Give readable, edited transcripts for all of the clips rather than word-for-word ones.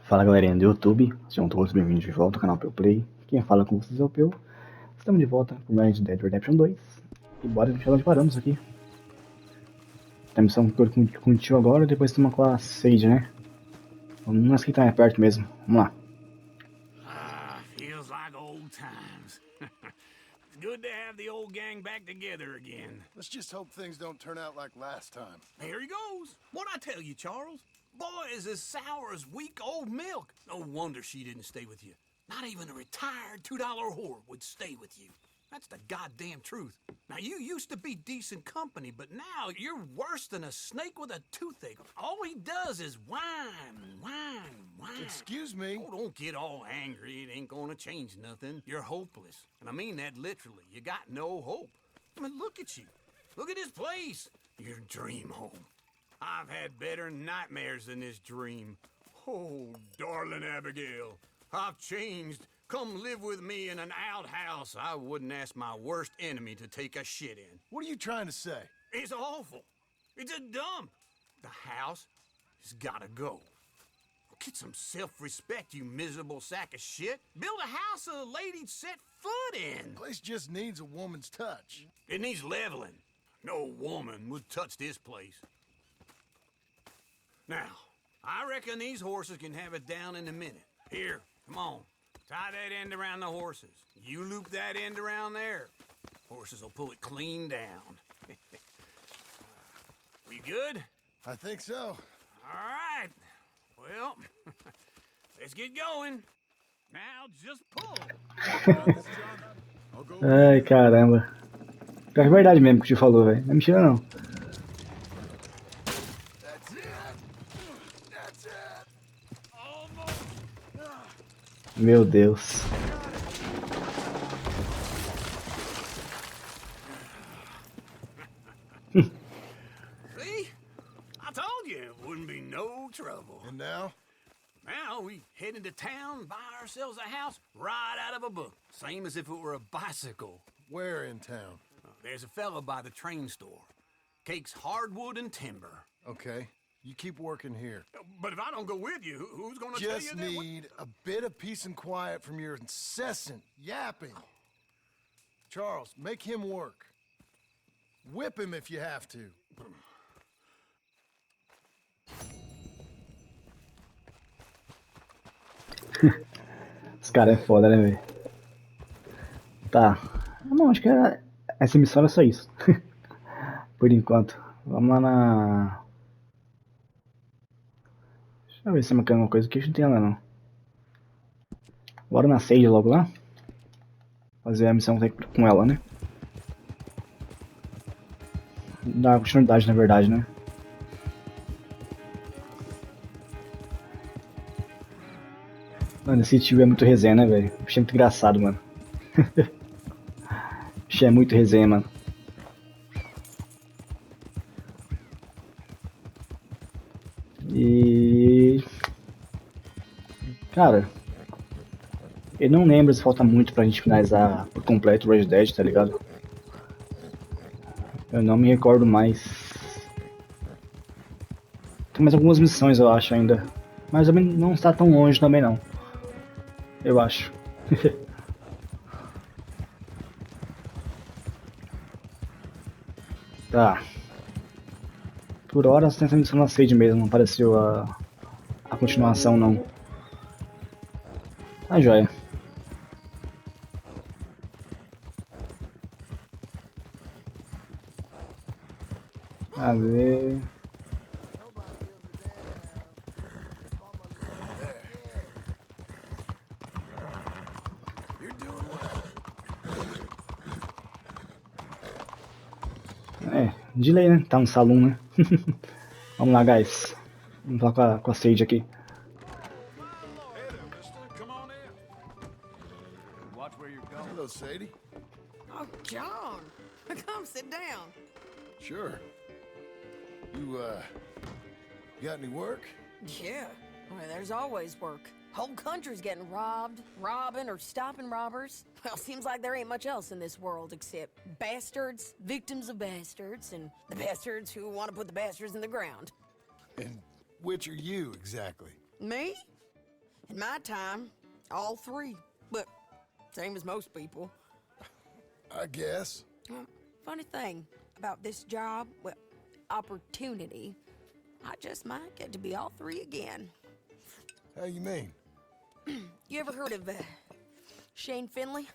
Fala galerinha do YouTube, sejam todos bem-vindos de volta ao canal PeeuPlay. Quem fala com vocês é o Peu. Estamos de volta com mais de Dead Redemption 2. E bora deixar onde paramos aqui. A missão que eu curtiu agora, depois estamos com a Sejam, né? Vamos que tá mais perto mesmo, vamos lá. Feels like old times. It's good to have the old gang back together again. Let's just hope things don't turn out like last time. Here he goes. What'd I tell you, Charles? Boy is as sour as week-old milk. No wonder she didn't stay with you. Not even a retired $2 whore would stay with you. That's the goddamn truth. Now, you used to be decent company, but now you're worse than a snake with a toothache. All he does is whine. Excuse me? Oh, don't get all angry. It ain't gonna change nothing. You're hopeless. And I mean that literally. You got no hope. I mean, look at you. Look at this place. Your dream home. I've had better nightmares than this dream. Oh, darling Abigail, I've changed. Come live with me in an outhouse I wouldn't ask my worst enemy to take a shit in. What are you trying to say? It's awful. It's a dump. The house has gotta go. Get some self-respect, you miserable sack of shit. Build a house a lady'd set foot in. Place just needs a woman's touch. It needs leveling. No woman would touch this place. Now, I reckon these horses can have it down in a minute. Here, come on. Tie that end around the horses. You loop that end around there. Horses will pull it clean down. We good? I think so. All right. Well, let's get going. Now just pull. Ai caramba. Pior que é verdade mesmo que o tio falou, velho. Não é mentira não. That's it. That's it. Almost. Meu Deus. See? I told you it wouldn't be no trouble. And now? Now we head into town, buy ourselves a house right out of a book. Same as if it were a bicycle. Where in town? There's a fella by the train store. Cakes hardwood and timber. Okay. You keep working here. But if I don't go with you, who's gonna tell you Just that? need a bit of peace and quiet from your incessant yapping. Charles, make him work. Whip him if you have to. Esse cara é foda, né, velho? Tá. Não, acho que essa missão era só isso. Por enquanto. Vamos lá na... Deixa eu ver se tem alguma coisa que a gente não tem lá, não. Bora na Sejam logo lá. Fazer a missão com ela, né? Dar continuidade, na verdade, né? Mano, esse tio é muito resenha, né, velho? O bicho é muito engraçado, mano. O bicho é muito resenha, mano. E... Cara, eu não lembro se falta muito pra gente finalizar por completo o Red Dead, tá ligado? Eu não me recordo mais. Tem mais algumas missões, eu acho, ainda. Mas também não está tão longe também, não. Eu acho. Tá. Por horas tem essa missão na Sejam mesmo, não apareceu a continuação não. Tá joia. A ver. É, de lei, né? Tá no salão, né? Vamos lá, guys. Vamos falar com a Sage aqui. Hello, Sadie. Oh, John, come sit down. Sure. You got any work? Yeah, well, there's always work. Whole country's getting robbed, robbing, or stopping robbers. Well, seems like there ain't much else in this world except bastards, victims of bastards, and the bastards who want to put the bastards in the ground. And which are you, exactly? Me? In my time, all 3. But same as most people. I guess. Funny thing about this job, well, opportunity, I just might get to be all 3 again. How you mean? You ever heard of Shane Finley?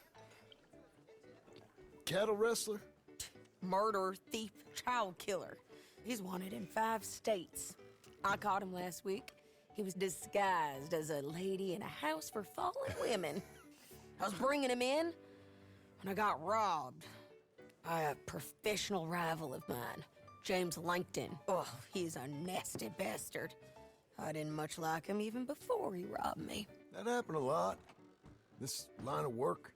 Cattle wrestler? Murderer, thief, child killer. He's wanted in 5 states. I caught him last week. He was disguised as a lady in a house for fallen women. I was bringing him in when I got robbed by a professional rival of mine, James Langton. Oh, he's a nasty bastard. I didn't much like him even before he robbed me. That happened a lot. This line of work.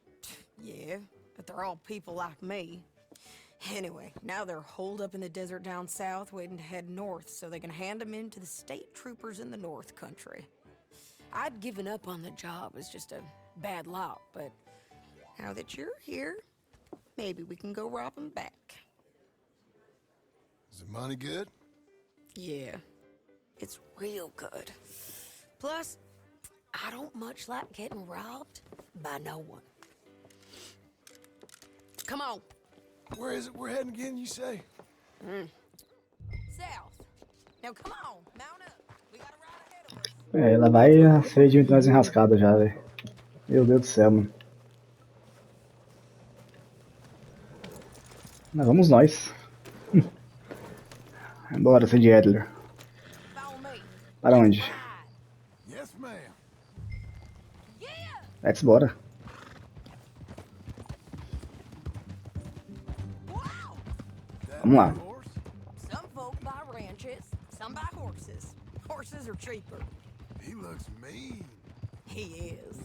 Yeah, but they're all people like me. Anyway, now they're holed up in the desert down south, waiting to head north so they can hand them in to the state troopers in the north country. I'd given up on the job as just a bad lot, but now that you're here, maybe we can go rob them back. Is the money good? Yeah, it's real good. Plus, I don't much like getting robbed by no one. Come on. Where is it we're heading again, you say? South. Now come on, mount up. We got a ride ahead of us. É, ela vai ser de muito mais enrascada já, velho. Meu Deus do céu, mano. Mas vamos nós. Bora, Sage Adler. Follow me. Para onde? Yes, ma'am. Yeah! Let's bora. Wow! Vamos lá. Horse? Some folk buy ranches, some buy horses. Horses are cheaper. He looks mean. He is.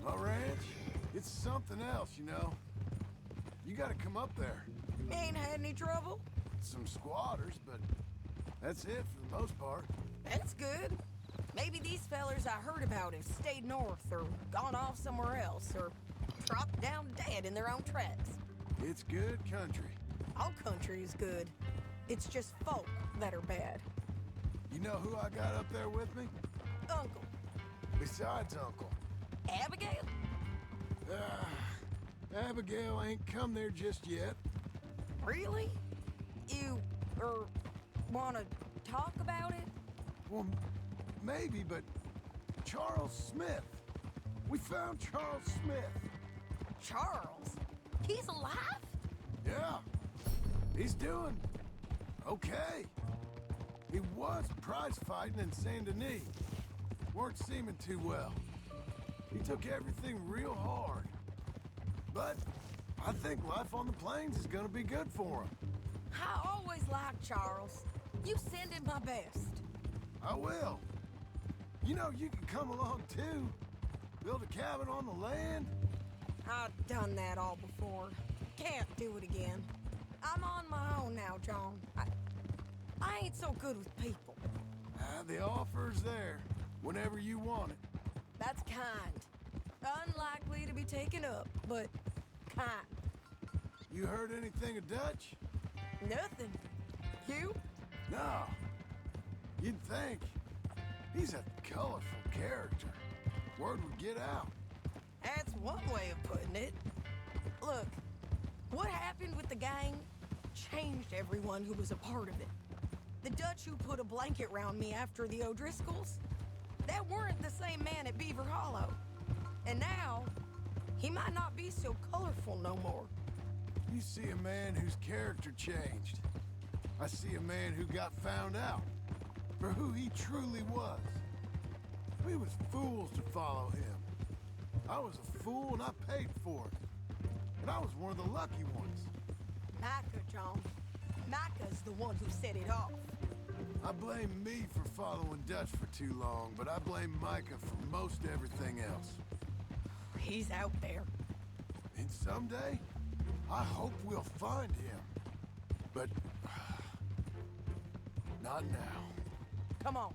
My ranch, it's something else, you know. You gotta come up there. Ain't had any trouble? Some squatters, but that's it for the most part. That's good. Maybe these fellers I heard about have stayed north or gone off somewhere else or dropped down dead in their own tracks. It's good country. All country is good. It's just folk that are bad. You know who I got up there with me? Uncle. Besides Uncle. Abigail? Abigail ain't come there just yet. Really? You, wanna talk about it? Well, maybe, but Charles Smith. We found Charles Smith. Charles? He's alive? Yeah. He's doing okay. He was prize fighting in Saint Denis. Weren't seeming too well. He took everything real hard. But I think life on the plains is gonna be good for him. I always liked Charles. You send him my best. I will. You know, you can come along too. Build a cabin on the land. I've done that all before. Can't do it again. I'm on my own now, John. I ain't so good with people. The offer's there whenever you want it. That's kind. Unlikely to be taken up, but kind. You heard anything of Dutch? Nothing. You? No. You'd think. He's a colorful character. Word would get out. That's one way of putting it. Look, what happened with the gang changed everyone who was a part of it. The Dutch who put a blanket round me after the O'Driscolls, that weren't the same man at Beaver Hollow. And now, he might not be so colorful no more. You see a man whose character changed. I see a man who got found out for who he truly was. We was fools to follow him. I was a fool and I paid for it. And I was one of the lucky ones. Micah, John. Micah's the one who set it off. I blame me for following Dutch for too long, but I blame Micah for most everything else. He's out there. And someday, I hope we'll find him. But not now. Come on.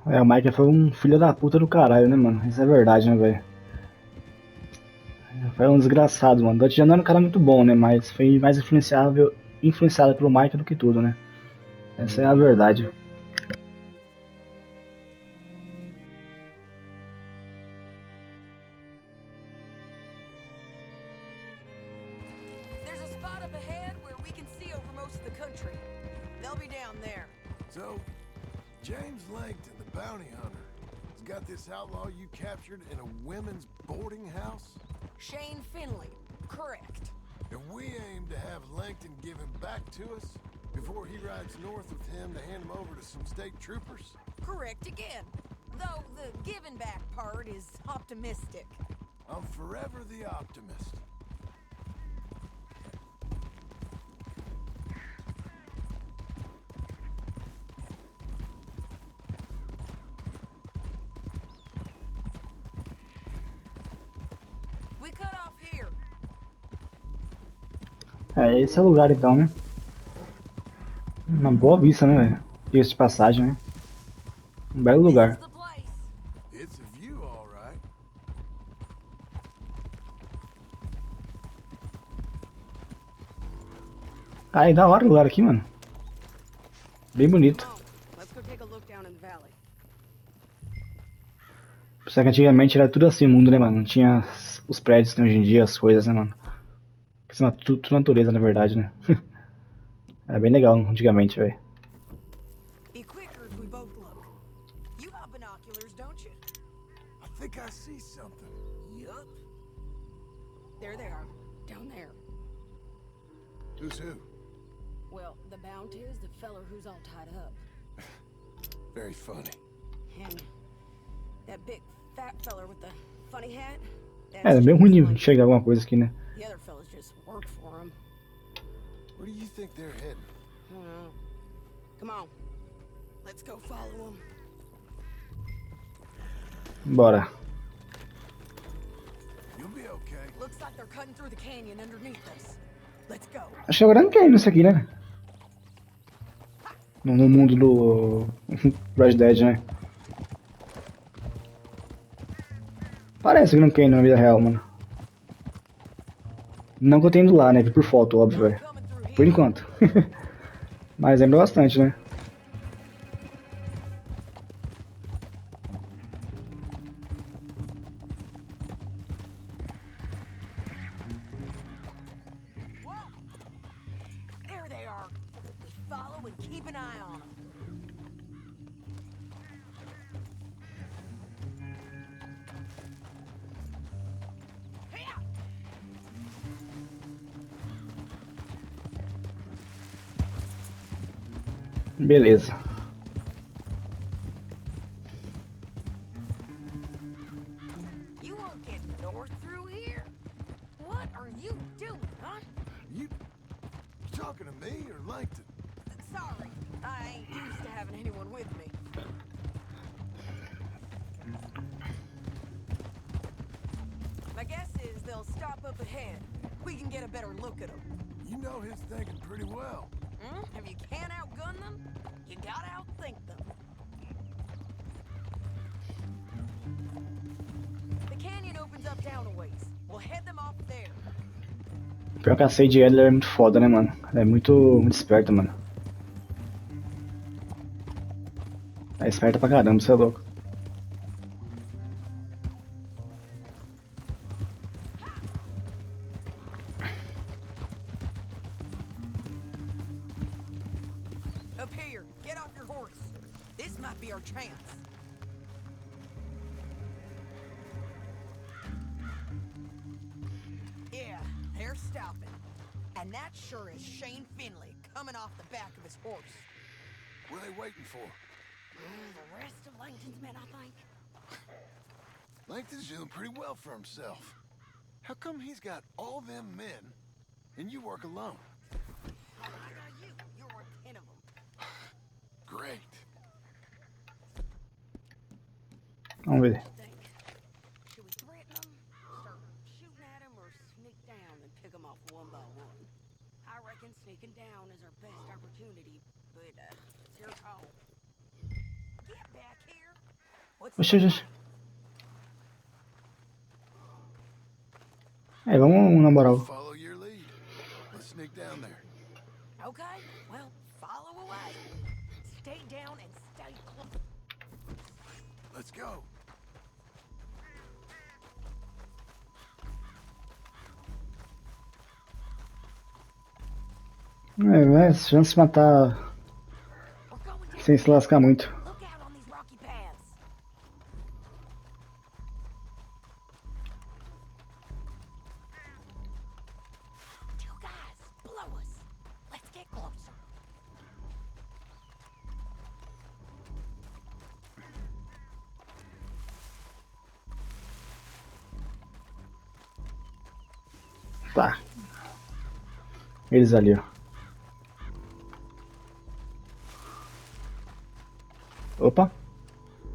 É, o Mike foi filho da puta do caralho, né, mano? Isso é verdade, né, velho? Foi desgraçado, mano. O Dutch já não era um cara muito bom, né? Mas foi mais influenciável influenciada pelo Mike do que tudo, né? Essa é a verdade. There's a spot up ahead where we can see over most of the country. They'll be down there. So, James Langton, the bounty hunter, has got this outlaw you captured in a women's boarding house? Shane Finley, correct. And we aim to have Langton give him back to us before he rides north with him to hand him over to some state troopers? Correct again. Though the giving back part is optimistic. I'm forever the optimist. We cut off here. É, esse é o lugar então, né? Uma boa vista, né, velho? Diga-se de passagem, né? Um belo lugar. This is the place. It's a view, all right. Ah, é da hora o lugar aqui, mano. Bem bonito. Come on, let's go take a look down in the valley. Só que antigamente era tudo assim o mundo, né, mano? Não tinha os prédios que tem hoje em dia, as coisas, né, mano? Isso é tudo natureza, na verdade, né? Era bem legal antigamente, velho. Be quicker if we both look. You got binoculars, don't you? I think I see something. Yup. There they are, down there. Who's who? Well, the bounty is the feller who's all tied up. Very funny. And that big fat feller with the funny hat? É, é bem ruim de enxergar alguma coisa aqui, né? The other fellas just work for him. Where do you think they're heading? I don't know. Come on. Let's go follow him. Bora. You'll be okay. Looks like they're cutting through the canyon underneath us. Let's go. Acho que agora não tem isso aqui, né? No mundo do Red Dead, né? Parece que não tem na vida real, mano. Não que eu tenha ido lá, né? Vi por foto, óbvio, velho. Coming through here. Por enquanto. Mas lembra bastante, né? Whoa! There they are. Just follow and keep an eye on them. Beleza. You won't get north through here? What are you doing, huh? You talking to me or Langton? Sorry, I ain't used to having anyone with me. My guess is they'll stop up ahead. We can get a better look at them. You know his thinking pretty well. If you can't outgun them, you gotta outthink them. The canyon opens up down a ways. We'll head them off there. Pior que a Sage ela é muito foda, né, mano? Ela é muito esperta, mano. É esperta pra caramba, você é louco. Up here, get off your horse. This might be our chance. Yeah, they're stopping. And that sure is Shane Finley coming off the back of his horse. What are they waiting for? The rest of Langton's men, I think. Langton's doing pretty well for himself. How come he's got all them men and you work alone? I got you. You're worth 10 of them. Great. Vamos ver. Think. Should we threaten them, start shooting at them, or sneak down and pick them off one by one? I reckon sneaking down is our best opportunity, but it's your call. Get back here. What's Oxe, the oxe. É, vamos na moral. Follow your lead. Let's sneak down there. Okay, well, follow away. Stay down and stay close. Let's go. É, chance de se matar We're going down. sem se lascar muito. Look out on these rocky paths. Two guys below us. Let's get closer. Tá. Eles ali, ó. Opa.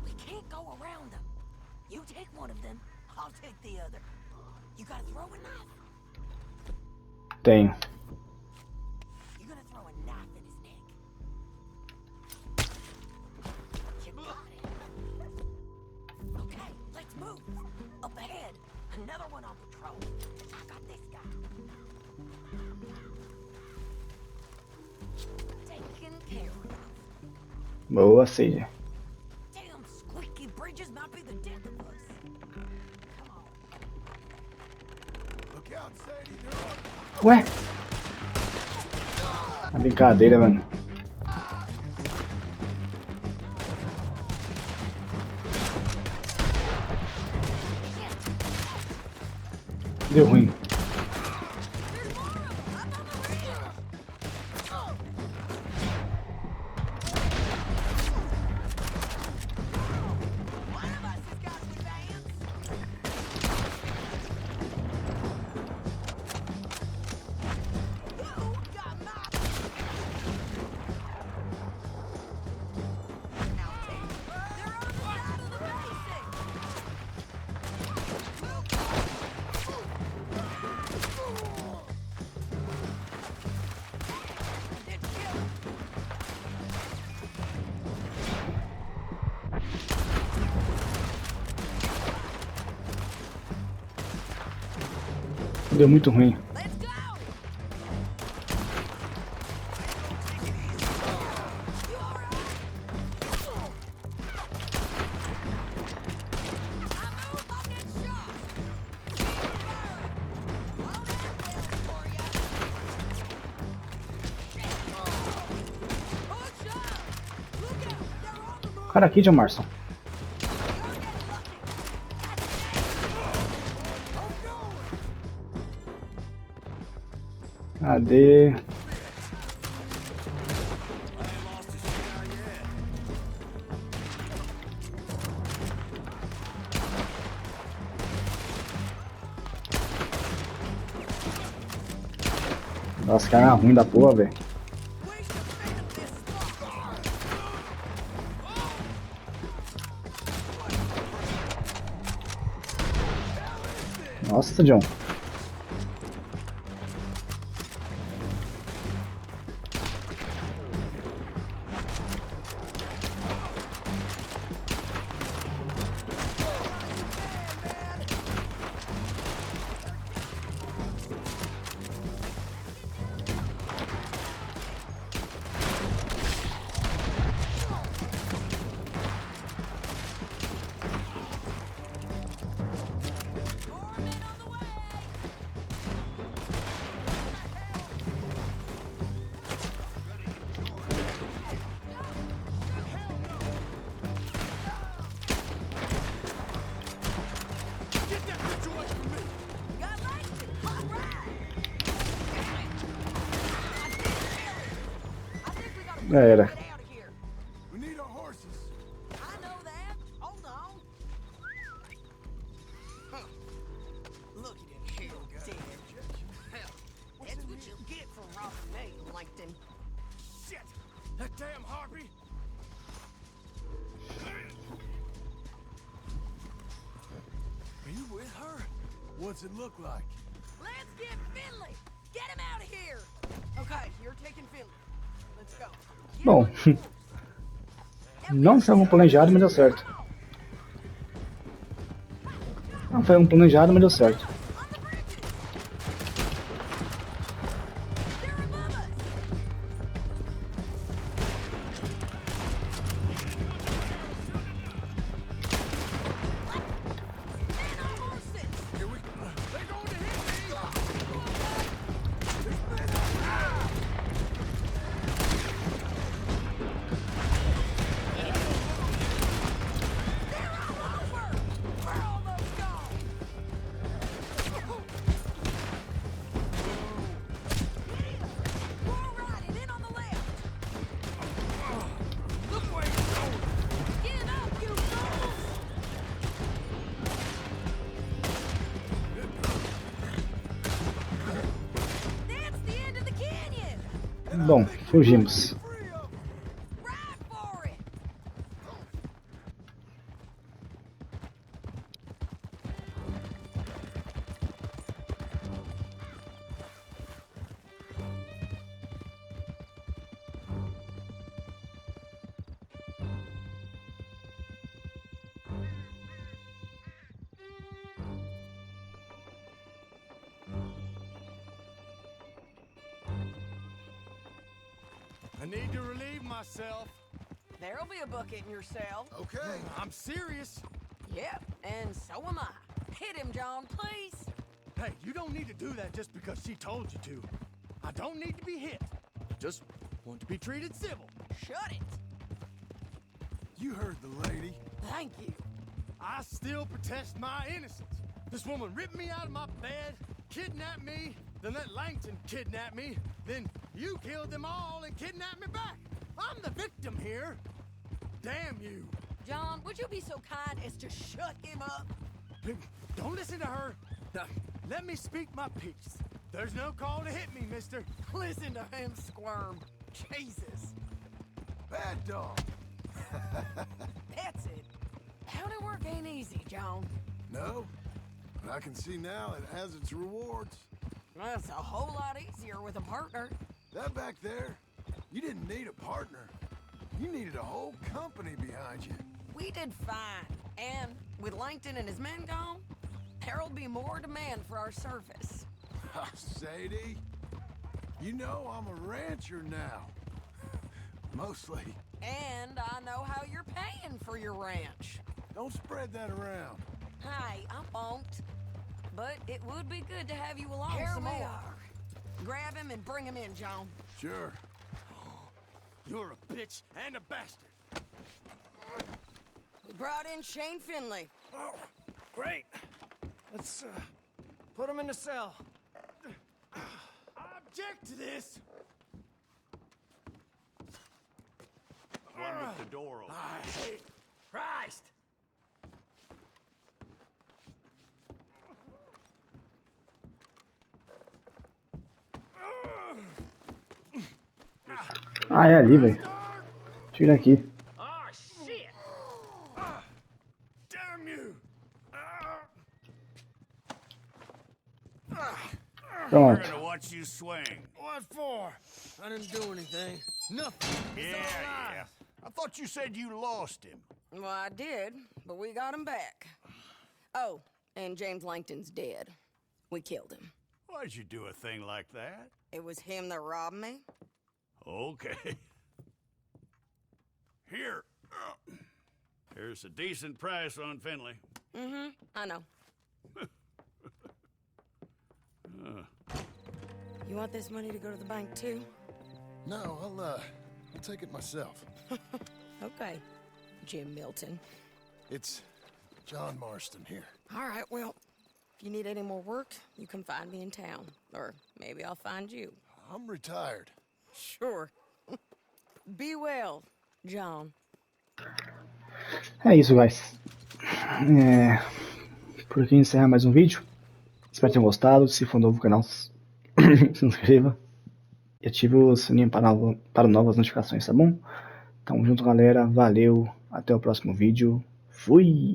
We can't go around them. You take one of them, I'll take the other. You gotta throw a knife. Tenho. You're gonna throw a knife in his neck. You got it. Okay, let's move. Up ahead, another one on patrol. I got this guy. Taken care of. Boa, Seja. Damn squeaky bridges might be the death of us. Come on. Look out, Sadie. They're on. Ué? A brincadeira, mano. Deu ruim. Deu muito ruim. Let's go! You alright? I move, I'll get shot. Well, that for ya. Push up! Look out! They're on the move! Cara, aqui, John Marston. Cadê? Nossa, cara, ruim da porra, velho. Nossa, John. Já era. We need our horses. I know that. Hold on. Huh. Look at him, hell dead. Hell, that's what you get for robbing me, Langton. Shit! That damn harpy! Are you with her? What's it look like? Let's get Finley. Get him out of here. Okay, you're taking Finley. Let's go. Bom, não foi um planejado, mas deu certo. Não foi um planejado, mas deu certo. Bom, fugimos. Ride for it! I need to relieve myself. There'll be a bucket in your cell. Okay. I'm serious. Yep, and so am I. Hit him, John, please. Hey, you don't need to do that just because she told you to. I don't need to be hit. Just want to be treated civil. Shut it. You heard the lady. Thank you. I still protest my innocence. This woman ripped me out of my bed, kidnapped me, then let Langton kidnap me, then you killed them all and kidnapped me back. I'm the victim here. Damn you. John, would you be so kind as to shut him up? Don't listen to her. Now, let me speak my piece. There's no call to hit me, mister. Listen to him squirm. Jesus. Bad dog. That's it. Howdy work ain't easy, John. No, but I can see now it has its rewards. That's a whole lot easier with a partner. That back there, you didn't need a partner. You needed a whole company behind you. We did fine. And with Langton and his men gone, there'll be more demand for our service. Sadie, you know I'm a rancher now. Mostly. And I know how you're paying for your ranch. Don't spread that around. Hey, I won't. But it would be good to have you along Here some we more. are. Grab him and bring him in, John. Sure. You're a bitch and a bastard. We brought in Shane Finley. Oh, great. Let's put him in the cell. I object to this. One with the door open. I hate Christ! Ah, é ali, velho. Tira aqui. Oh, shit! damn you. We're Pronto. gonna watch you swing. What for? I didn't do anything. Nothing. It's all Yeah. lies. I thought you said you lost him. Well, I did, but we got him back. Oh, and James Langton's dead. We killed him. Why'd you do a thing like that? It was him that robbed me. Okay. Here. Here's a decent price on Finley. Mm-hmm, I know. You want this money to go to the bank, too? No, I'll take it myself. Okay, Jim Milton. It's John Marston here. All right, well, if you need any more work, you can find me in town. Or maybe I'll find you. I'm retired. Sure. Be well, John. É isso, guys. Por aqui encerra mais um vídeo. Espero que tenham gostado. Se for novo no canal, se inscreva e ative o sininho para novas notificações, tá bom? Tamo junto, galera. Valeu. Até o próximo vídeo. Fui!